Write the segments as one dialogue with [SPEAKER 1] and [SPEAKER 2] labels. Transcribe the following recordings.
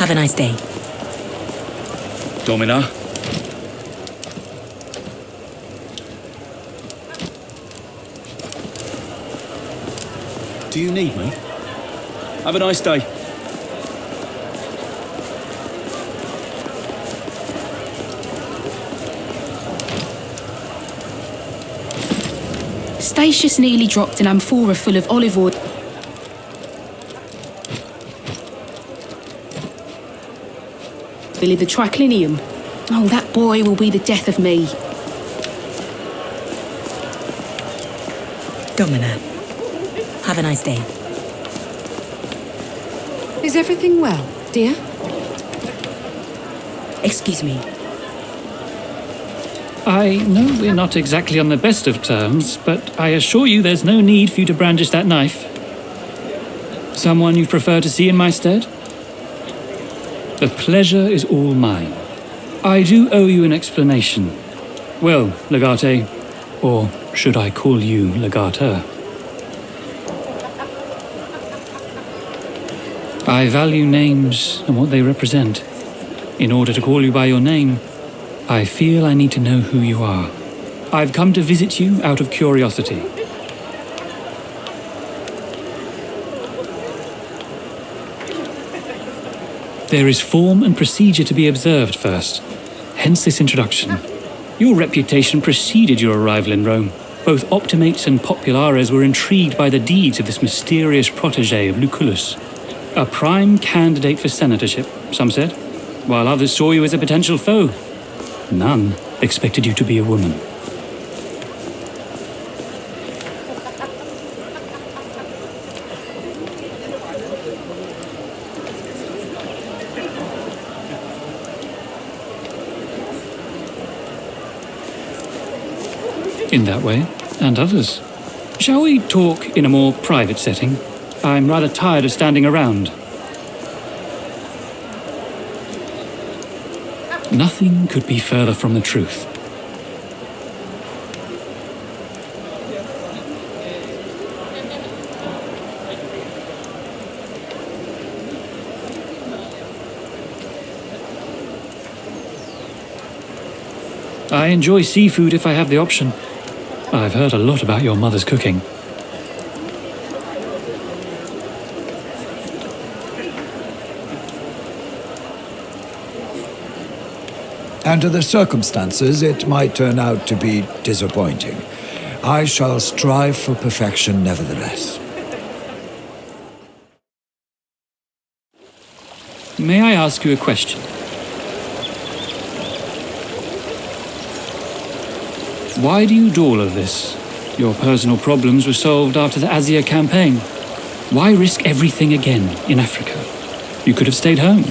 [SPEAKER 1] Have a nice day.
[SPEAKER 2] Domina. Do you need me? Have a nice day.
[SPEAKER 3] Statius nearly dropped an amphora full of olive oil. Billy the triclinium. Oh, that boy will be the death of me.
[SPEAKER 1] Domina. Have a nice day.
[SPEAKER 4] Is everything well, dear?
[SPEAKER 1] Excuse me.
[SPEAKER 5] I know we're not exactly on the best of terms, but I assure you there's no need for you to brandish that knife. Someone you prefer to see in my stead? The pleasure is all mine. I do owe you an explanation. Well, Legate, or should I call you Legater? I value names and what they represent. In order to call you by your name, I feel I need to know who you are. I've come to visit you out of curiosity. There is form and procedure to be observed first, hence this introduction. Your reputation preceded your arrival in Rome. Both optimates and populares were intrigued by the deeds of this mysterious protégé of Lucullus. A prime candidate for senatorship, some said, while others saw you as a potential foe. None expected you to be a woman. In that way, and others. Shall we talk in a more private setting? I'm rather tired of standing around. Nothing could be further from the truth. I enjoy seafood if I have the option. I've heard a lot about your mother's cooking.
[SPEAKER 6] Under the circumstances, it might turn out to be disappointing. I shall strive for perfection nevertheless.
[SPEAKER 5] May I ask you a question? Why do you do all of this? Your personal problems were solved after the Asia campaign. Why risk everything again in Africa? You could have stayed home.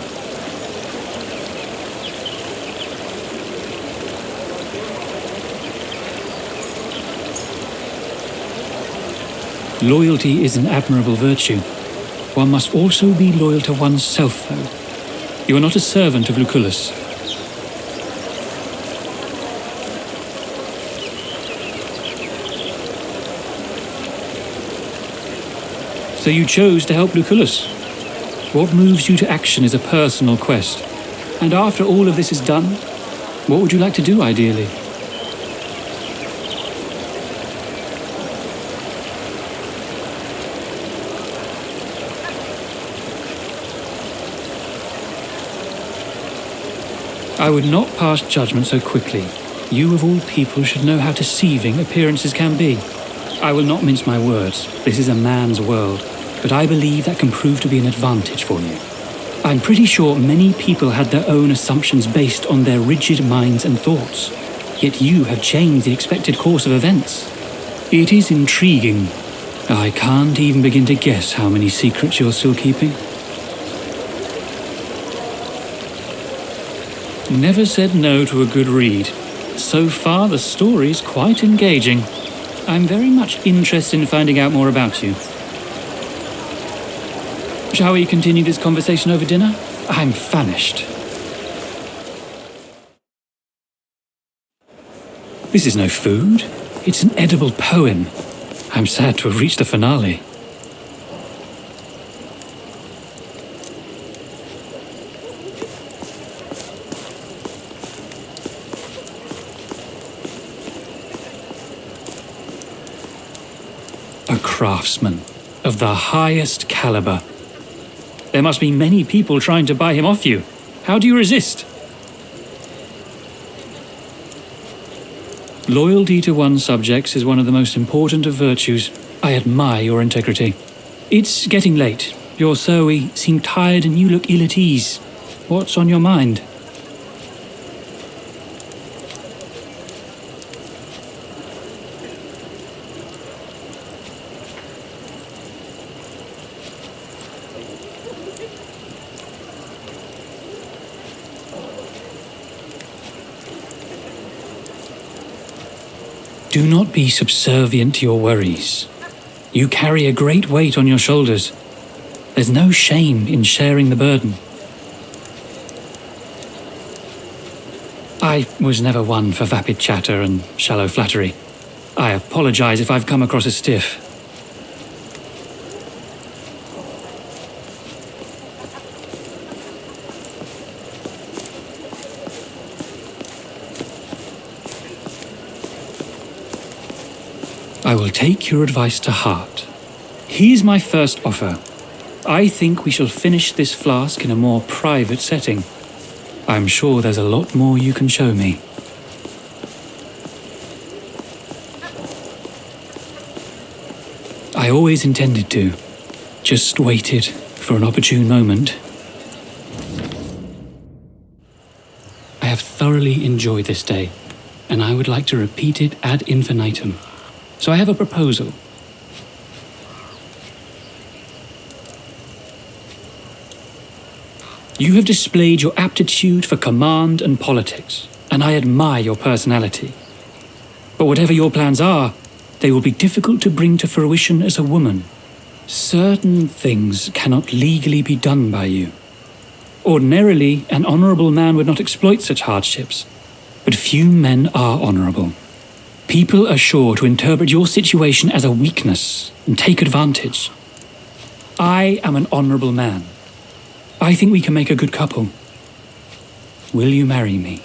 [SPEAKER 5] Loyalty is an admirable virtue. One must also be loyal to oneself, though. You are not a servant of Lucullus. So you chose to help Lucullus. What moves you to action is a personal quest. And after all of this is done, what would you like to do, ideally? I would not pass judgment so quickly. You of all people should know how deceiving appearances can be. I will not mince my words. This is a man's world, but I believe that can prove to be an advantage for you. I'm pretty sure many people had their own assumptions based on their rigid minds and thoughts. Yet you have changed the expected course of events. It is intriguing. I can't even begin to guess how many secrets you're still keeping. Never said no to a good read. So far, the story's quite engaging. I'm very much interested in finding out more about you. Shall we continue this conversation over dinner? I'm famished. This is no food. It's an edible poem. I'm sad to have reached the finale. craftsman of the highest caliber. There must be many people trying to buy him off you. How do you resist? Loyalty to one's subjects is one of the most important of virtues. I admire your integrity. It's getting late. Your Zoe seem tired and you look ill at ease. What's on your mind? Do not be subservient to your worries. You carry a great weight on your shoulders. There's no shame in sharing the burden. I was never one for vapid chatter and shallow flattery. I apologize if I've come across as stiff. I will take your advice to heart. Here's my first offer. I think we shall finish this flask in a more private setting. I'm sure there's a lot more you can show me. I always intended to. Just waited for an opportune moment. I have thoroughly enjoyed this day, and I would like to repeat it ad infinitum. So I have a proposal. You have displayed your aptitude for command and politics, and I admire your personality. But whatever your plans are, they will be difficult to bring to fruition as a woman. Certain things cannot legally be done by you. Ordinarily, an honourable man would not exploit such hardships, but few men are honourable. People are sure to interpret your situation as a weakness and take advantage. I am an honourable man. I think we can make a good couple. Will you marry me?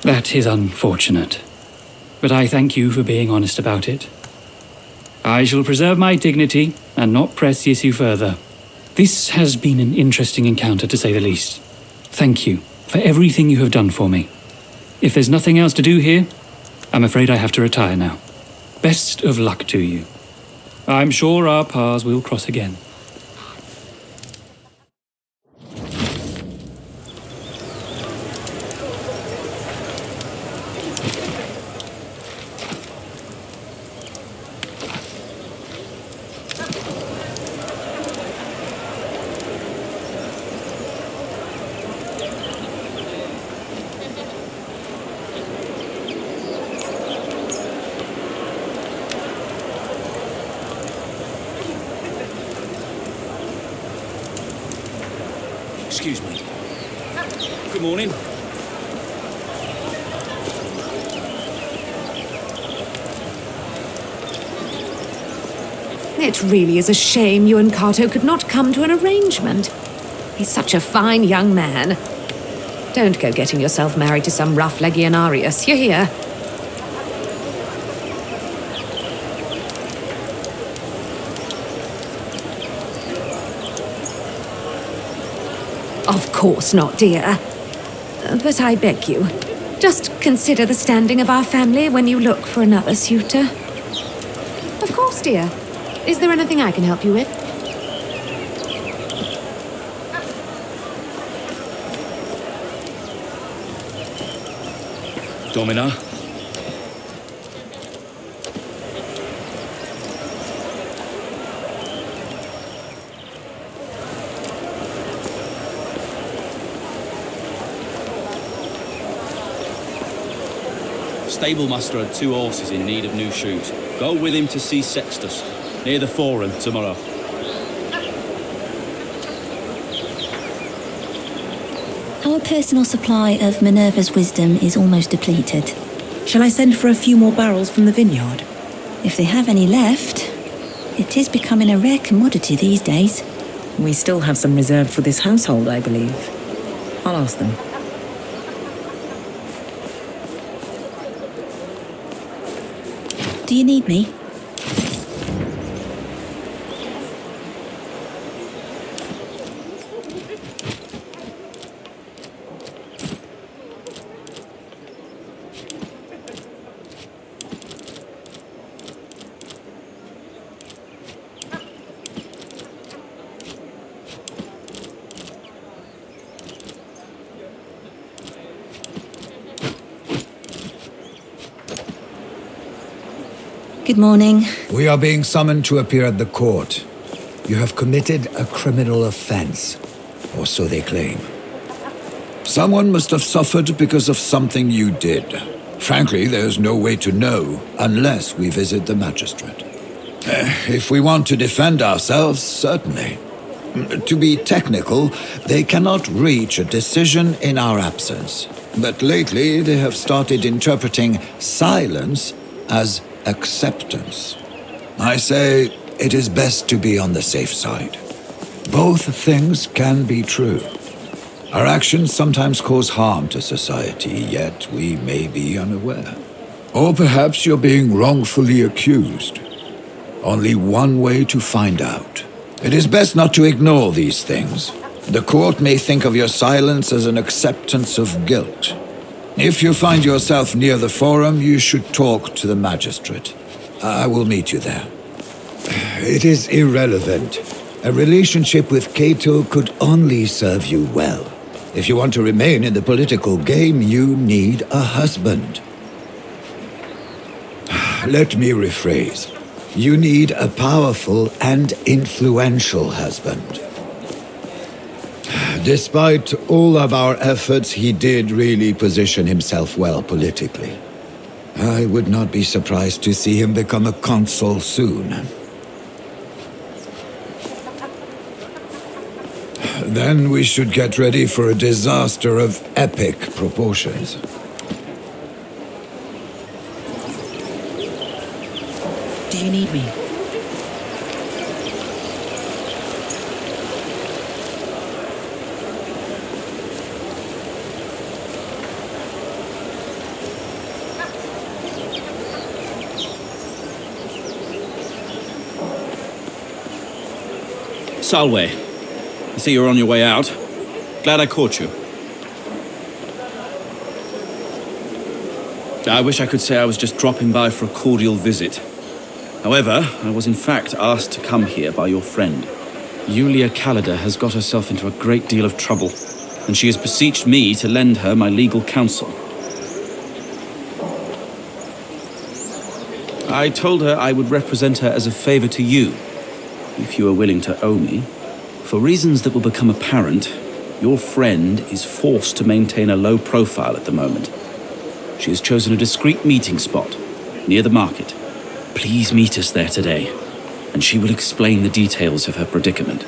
[SPEAKER 5] That is unfortunate, but I thank you for being honest about it. I shall preserve my dignity and not press the issue further. This has been an interesting encounter, to say the least. Thank you for everything you have done for me. If there's nothing else to do here, I'm afraid I have to retire now. Best of luck to you. I'm sure our paths will cross again.
[SPEAKER 2] Excuse me. Good morning.
[SPEAKER 4] It really is a shame you and Cato could not come to an arrangement. He's such a fine young man. Don't go getting yourself married to some rough legionarius, you hear? Of course not, dear. But I beg you, just consider the standing of our family when you look for another suitor. Of course, dear. Is there anything I can help you with?
[SPEAKER 2] Domina. Stable master had 2 horses in need of new shoes. Go with him to see Sextus, near the Forum, tomorrow.
[SPEAKER 1] Our personal supply of Minerva's wisdom is almost depleted. Shall I send for a few more barrels from the vineyard? If they have any left. It is becoming a rare commodity these days.
[SPEAKER 7] We still have some reserved for this household, I believe. I'll ask them.
[SPEAKER 1] Do you need me? Good morning.
[SPEAKER 6] We are being summoned to appear at the court. You have committed a criminal offense, or so they claim. Someone must have suffered because of something you did. Frankly, there's no way to know unless we visit the magistrate. If we want to defend ourselves, certainly. To be technical, they cannot reach a decision in our absence. But lately, they have started interpreting silence as acceptance. I say it is best to be on the safe side. Both things can be true. Our actions sometimes cause harm to society, yet we may be unaware. Or perhaps you're being wrongfully accused. Only one way to find out. It is best not to ignore these things. The court may think of your silence as an acceptance of guilt. If you find yourself near the Forum, you should talk to the magistrate. I will meet you there. It is irrelevant. A relationship with Cato could only serve you well. If you want to remain in the political game, you need a husband. Let me rephrase. You need a powerful and influential husband. Despite all of our efforts, he did really position himself well politically. I would not be surprised to see him become a consul soon. Then we should get ready for a disaster of epic proportions.
[SPEAKER 1] Do you need me?
[SPEAKER 2] Salve. I see you're on your way out. Glad I caught you. I wish I could say I was just dropping by for a cordial visit. However, I was in fact asked to come here by your friend. Julia Callida has got herself into a great deal of trouble, and she has beseeched me to lend her my legal counsel. I told her I would represent her as a favor to you, if you are willing to owe me. For reasons that will become apparent, your friend is forced to maintain a low profile at the moment. She has chosen a discreet meeting spot, near the market. Please meet us there today, and she will explain the details of her predicament.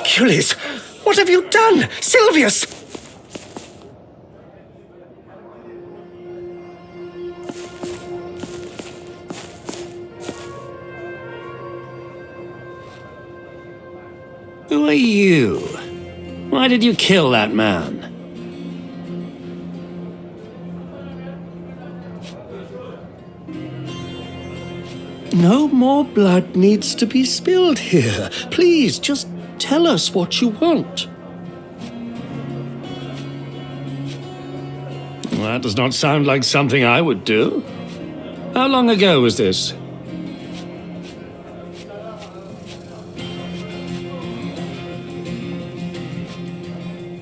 [SPEAKER 8] Hercules! What have you done? Silvius!
[SPEAKER 9] Who are you? Why did you kill that man?
[SPEAKER 8] No more blood needs to be spilled here. Please, just tell us what you want.
[SPEAKER 9] That does not sound like something I would do. How long ago was this?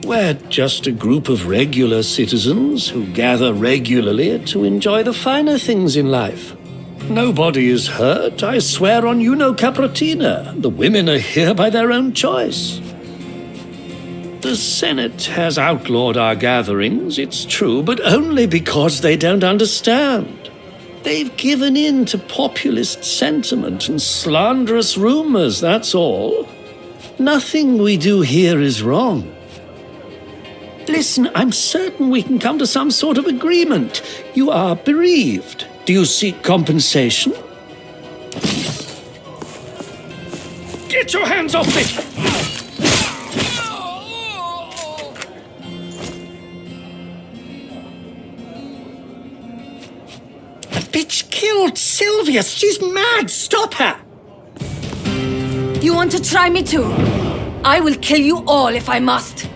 [SPEAKER 8] We're just a group of regular citizens who gather regularly to enjoy the finer things in life. Nobody is hurt, I swear on Juno Capratina. The women are here by their own choice. The Senate has outlawed our gatherings, it's true, but only because they don't understand. They've given in to populist sentiment and slanderous rumors, that's all. Nothing we do here is wrong. Listen, I'm certain we can come to some sort of agreement. You are bereaved. Do you seek compensation?
[SPEAKER 9] Get your hands off me!
[SPEAKER 8] The bitch killed Silvius. She's mad. Stop her.
[SPEAKER 4] You want to try me too? I will kill you all if I must.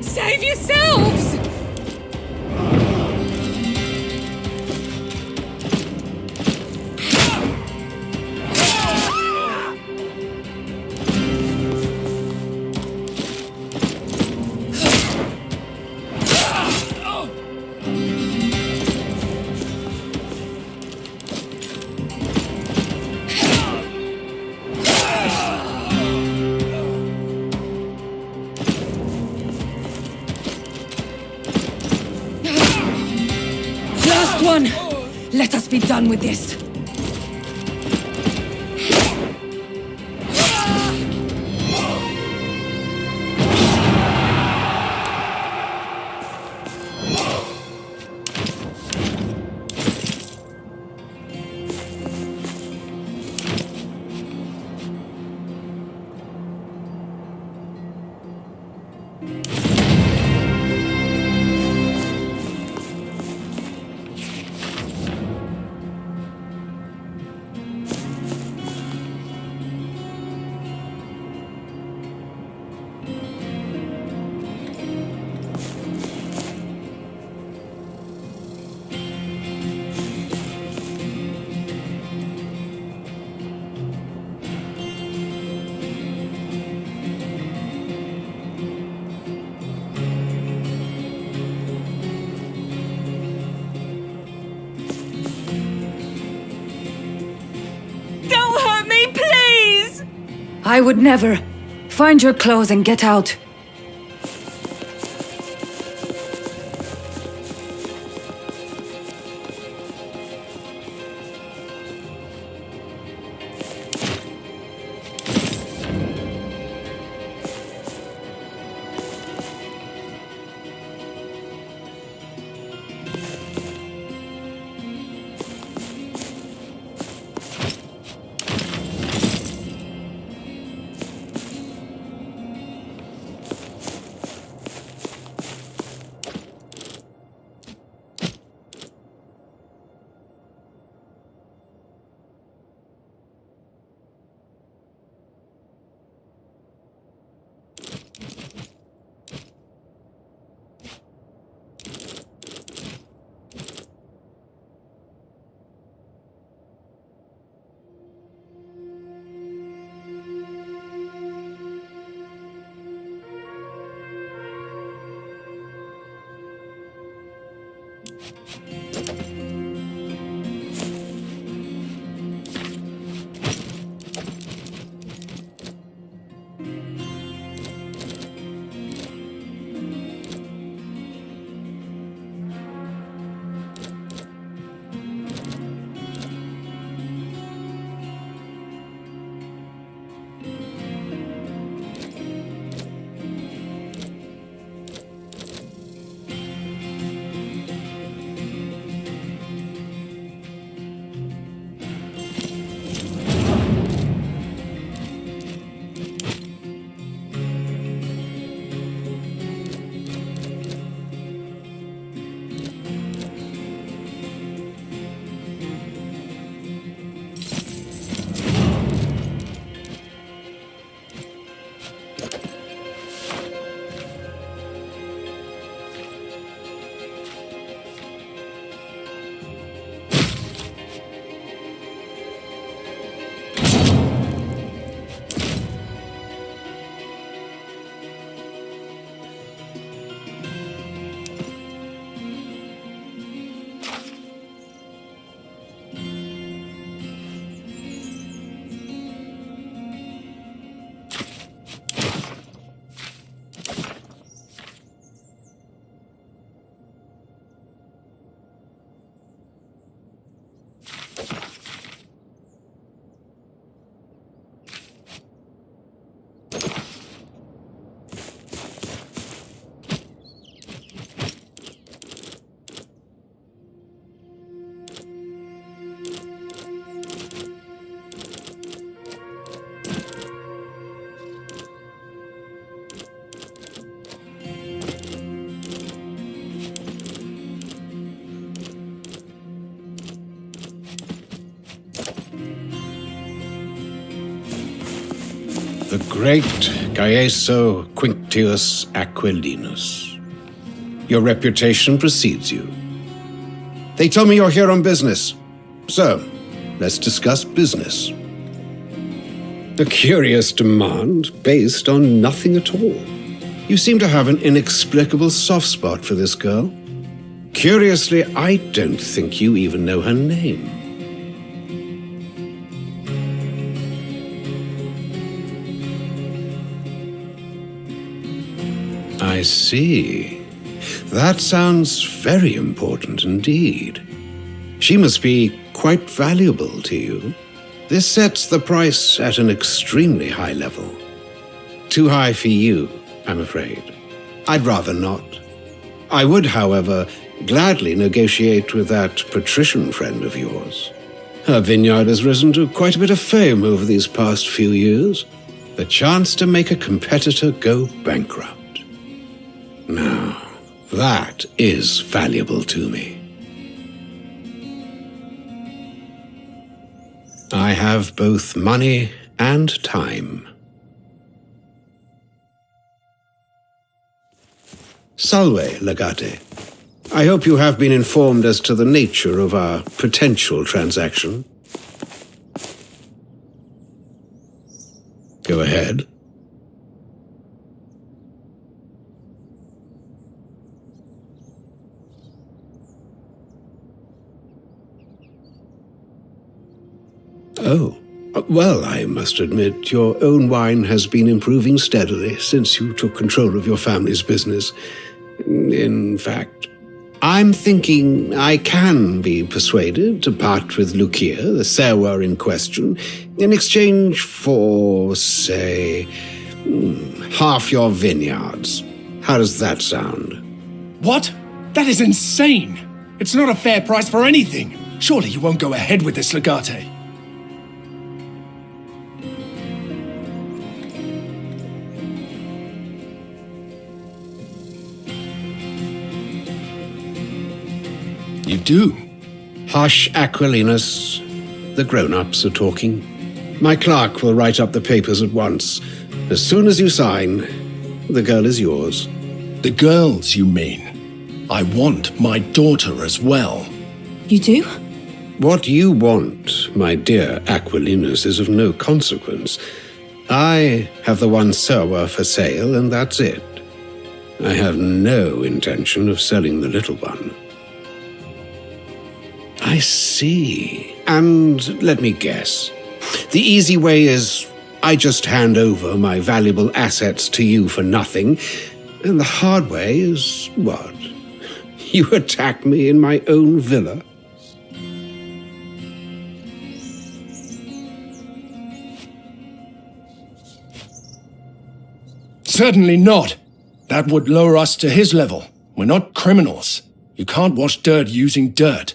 [SPEAKER 4] Save yourselves! Last one! Let us be done with this. I would never. Find your clothes and get out.
[SPEAKER 10] The great Gaeso Quinctius Aquilinus. Your reputation precedes you. They tell me you're here on business. So, let's discuss business. A curious demand based on nothing at all. You seem to have an inexplicable soft spot for this girl. Curiously, I don't think you even know her name. I see. That sounds very important indeed. She must be quite valuable to you. This sets the price at an extremely high level. Too high for you, I'm afraid. I'd rather not. I would, however, gladly negotiate with that patrician friend of yours. Her vineyard has risen to quite a bit of fame over these past few years. The chance to make a competitor go bankrupt. Now, that is valuable to me. I have both money and time. Salve, Legate. I hope you have been informed as to the nature of our potential transaction. Go ahead. Oh, well, I must admit, your own wine has been improving steadily since you took control of your family's business. In fact, I'm thinking I can be persuaded to part with Lucia, the serwer in question, in exchange for, say, half your vineyards. How does that sound?
[SPEAKER 11] What? That is insane! It's not a fair price for anything! Surely you won't go ahead with this, Legate. You do?
[SPEAKER 10] Hush, Aquilinus. The grown-ups are talking. My clerk will write up the papers at once. As soon as you sign, the girl is yours.
[SPEAKER 11] The girls, you mean? I want my daughter as well.
[SPEAKER 1] You do?
[SPEAKER 10] What you want, my dear Aquilinus, is of no consequence. I have the one serwer for sale, and that's it. I have no intention of selling the little one. I see. And let me guess. The easy way is I just hand over my valuable assets to you for nothing, and the hard way is what? You attack me in my own villa?
[SPEAKER 11] Certainly not. That would lower us to his level. We're not criminals. You can't wash dirt using dirt.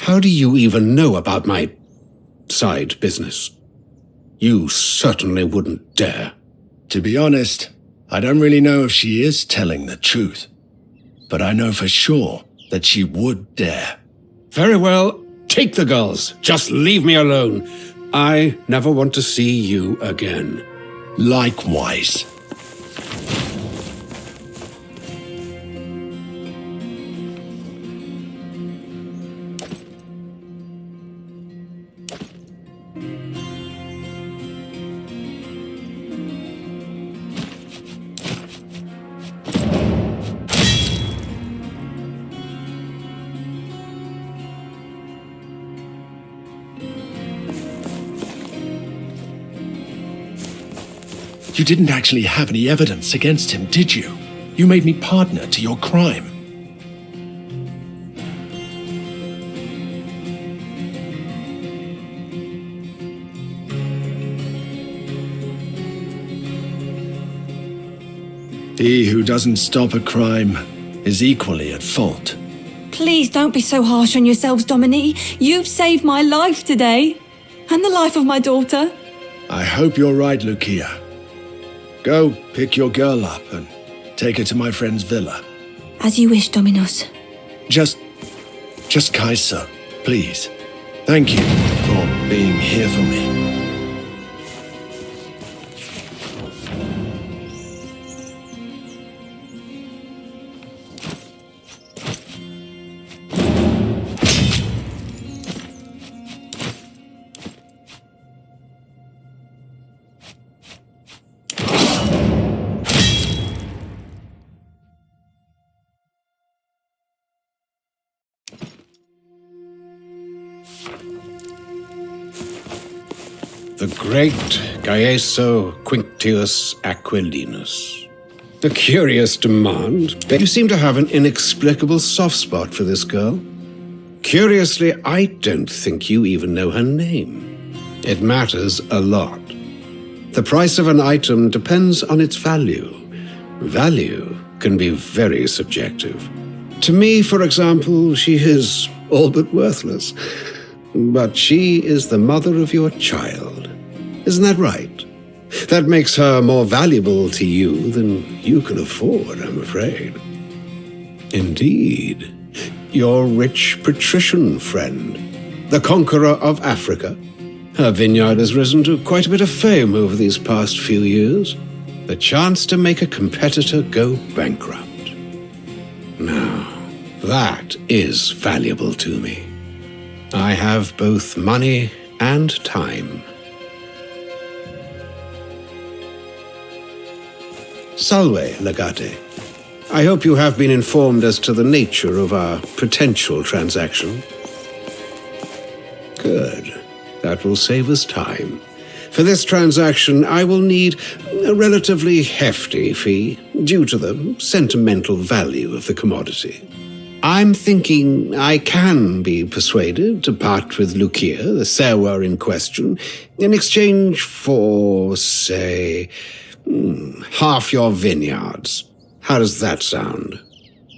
[SPEAKER 10] How do you even know about my side business? You certainly wouldn't dare.
[SPEAKER 11] To be honest, I don't really know if she is telling the truth. But I know for sure that she would dare.
[SPEAKER 10] Very well. Take the girls. Just leave me alone. I never want to see you again.
[SPEAKER 11] Likewise. You didn't actually have any evidence against him, did you? You made me partner to your crime. He who doesn't stop a crime is equally at fault.
[SPEAKER 1] Please don't be so harsh on yourselves, Dominique. You've saved my life today. And the life of my daughter.
[SPEAKER 11] I hope you're right, Lucia. Go pick your girl up and take her to my friend's villa.
[SPEAKER 1] As you wish, Dominos.
[SPEAKER 11] Just Kaiser, please. Thank you for being here for me.
[SPEAKER 10] The great Gaeso Quinctius Aquilinus. A curious demand, but you seem to have an inexplicable soft spot for this girl. Curiously, I don't think you even know her name. It matters a lot. The price of an item depends on its value. Value can be very subjective. To me, for example, she is all but worthless. But she is the mother of your child. Isn't that right? That makes her more valuable to you than you can afford, I'm afraid. Indeed. Your rich patrician friend, the conqueror of Africa. Her vineyard has risen to quite a bit of fame over these past few years. The chance to make a competitor go bankrupt. Now, that is valuable to me. I have both money and time. Salve, Legate. I hope you have been informed as to the nature of our potential transaction. Good. That will save us time. For this transaction, I will need a relatively hefty fee due to the sentimental value of the commodity. I'm thinking I can be persuaded to part with Lucia, the sewer in question, in exchange for, say, half your vineyards. How does that sound?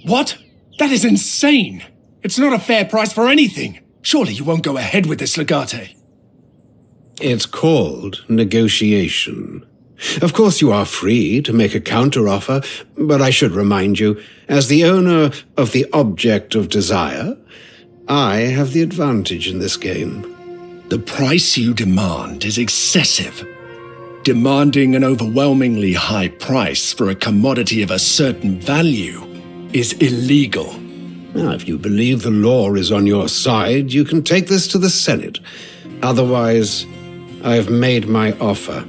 [SPEAKER 11] What? That is insane! It's not a fair price for anything! Surely you won't go ahead with this, Legate.
[SPEAKER 10] It's called negotiation. Of course you are free to make a counteroffer, but I should remind you, as the owner of the object of desire, I have the advantage in this game.
[SPEAKER 11] The price you demand is excessive. Demanding an overwhelmingly high price for a commodity of a certain value is illegal.
[SPEAKER 10] Now, if you believe the law is on your side, you can take this to the Senate. Otherwise, I have made my offer.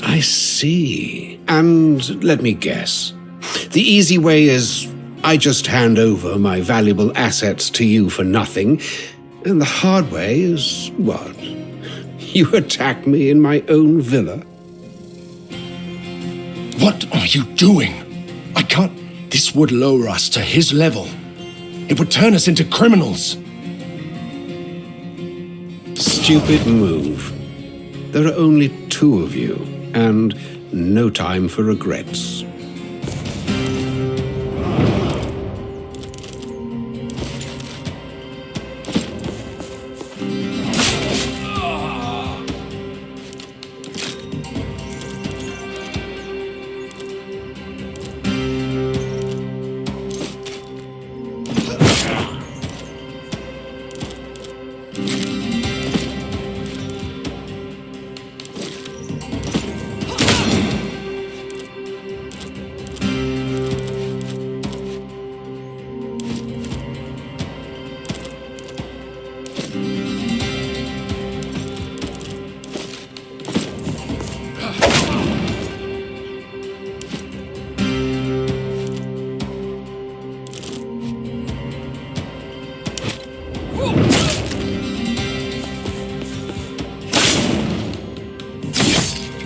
[SPEAKER 10] I see. And let me guess. The easy way is I just hand over my valuable assets to you for nothing, and the hard way is what? You attack me in my own villa?
[SPEAKER 11] What are you doing? I can't... This would lower us to his level. It would turn us into criminals.
[SPEAKER 10] Stupid move. There are only two of you, and no time for regrets.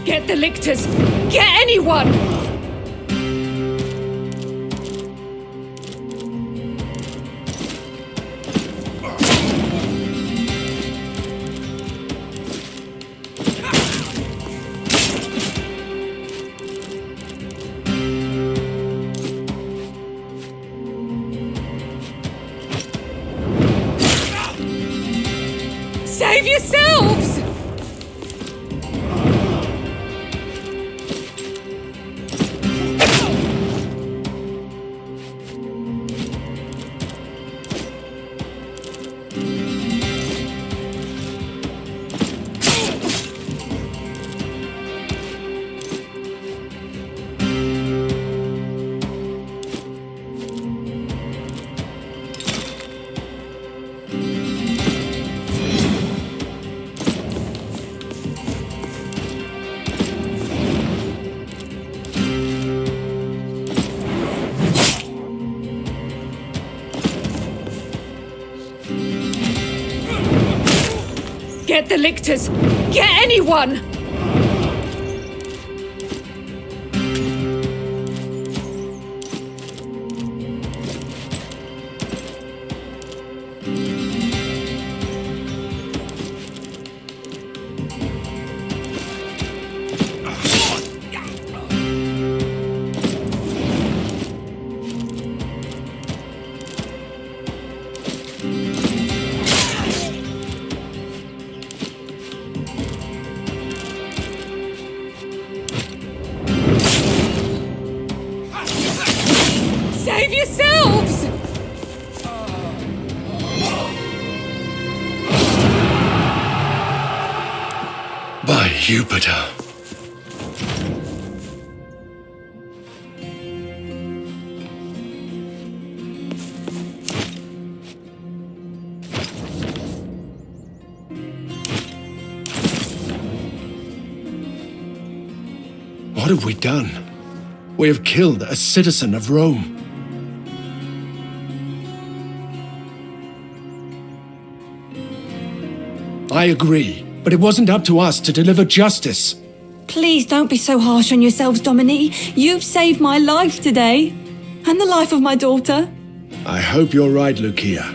[SPEAKER 4] Get the lictors! Get anyone! Save yourselves! Get the lictors! Get anyone! Save yourselves!
[SPEAKER 11] By Jupiter. What have we done? We have killed a citizen of Rome. I agree, but it wasn't up to us to deliver justice.
[SPEAKER 1] Please don't be so harsh on yourselves, Dominique. You've saved my life today, and the life of my daughter.
[SPEAKER 11] I hope you're right, Lucia.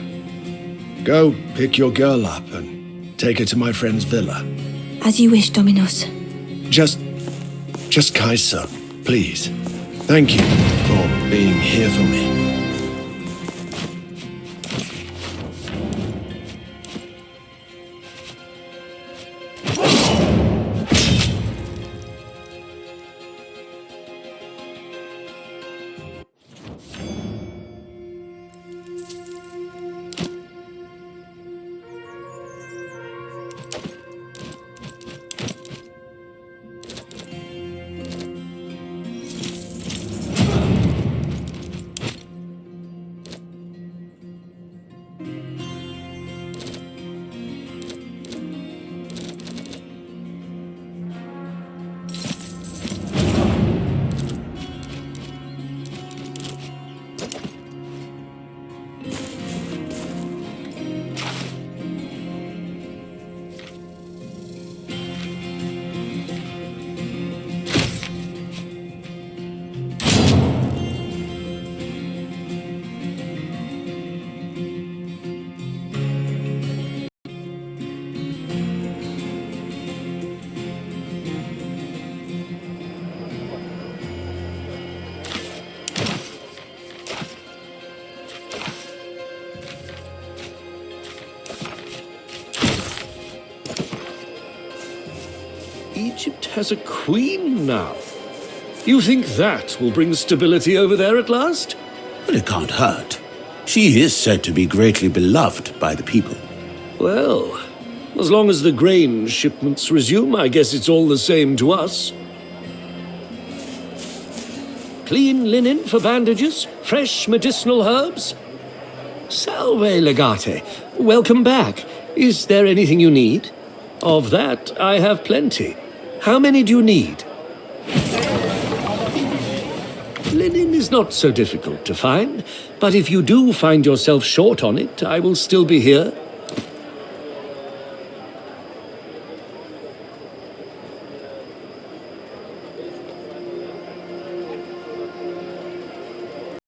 [SPEAKER 11] Go pick your girl up and take her to my friend's villa.
[SPEAKER 1] As you wish, Dominus.
[SPEAKER 11] Just Kaiser, please. Thank you for being here for me.
[SPEAKER 8] Egypt has a queen now. You think that will bring stability over there at last?
[SPEAKER 12] Well, it can't hurt. She is said to be greatly beloved by the people.
[SPEAKER 8] Well, as long as the grain shipments resume, I guess it's all the same to us. Clean linen for bandages, fresh medicinal herbs. Salve, Legate. Welcome back. Is there anything you need? Of that, I have plenty. How many do you need? Linen is not so difficult to find, but if you do find yourself short on it, I will still be here.